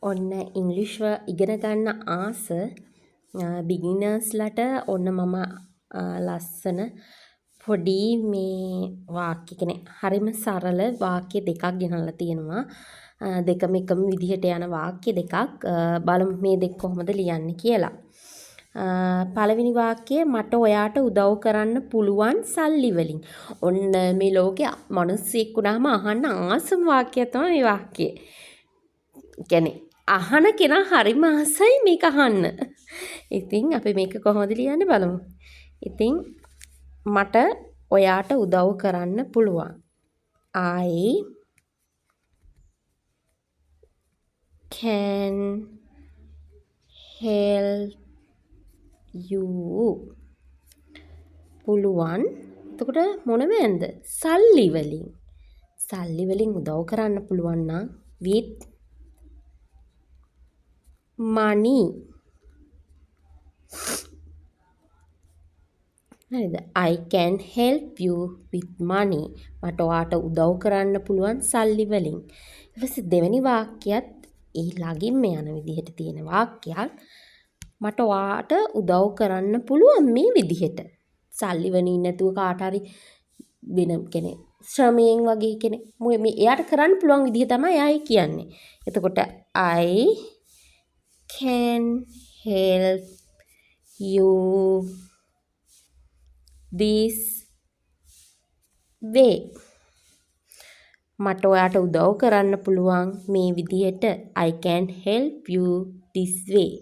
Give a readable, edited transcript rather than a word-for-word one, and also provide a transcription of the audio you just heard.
ඔන්න ඉංග්‍රීසි ඉගෙන ගන්න ආස බිගිනර්ස්ලට ඔන්න මම ලස්සන පොඩි මේ වාක්‍ය කියන්නේ හරිම සරල වාක්‍ය දෙකක් ගෙනල්ලා තියෙනවා. දෙකම එකම විදිහට යන වාක්‍ය දෙකක්. බලමු මේ දෙක කොහොමද ලියන්නේ කියලා. පළවෙනි වාක්‍යය මට ඔයාට උදව් කරන්න පුළුවන් සල්ලි වලින්. ඔන්න මේ ලෝකේ මිනිස්සෙක් වුණාම අහන්න ආසම වාක්‍යය තමයි මේ වාක්‍යය. කියන්නේ අහන කෙනා හරිම ආසයි මේක අහන්න. ඉතින් අපි මේක කොහොමද ලියන්නේ බලමු. ඉතින් මට ඔයාට උදව් කරන්න පුළුවන්. I can help you. පුළුවන්. එතකොට මොන වෙන්ද? සල්ලි වලින්. සල්ලි වලින් උදව් කරන්න පුළුවන් නම් with money. හරිද? I can help you with money. මට ඔයාට උදව් කරන්න පුළුවන් සල්ලි වලින්. ඊට පස්සේ දෙවෙනි වාක්‍යයත් ඒ ළඟින්ම යන විදිහට තියෙන වාක්‍යයක්. මට ඔයාට උදව් කරන්න පුළුවන් මේ විදිහට. සල්ලි වලින් නැතුව කාට හරි වෙන කෙනෙක් ශ්‍රමයෙන් වගේ කෙනෙක් මේ එයාට කරන්න පුළුවන් විදිහ තමයි ආයි කියන්නේ. එතකොට I can help you this way. මට ඔයාට උදව් කරන්න පුළුවන් මේ විදිහට. I can help you this way.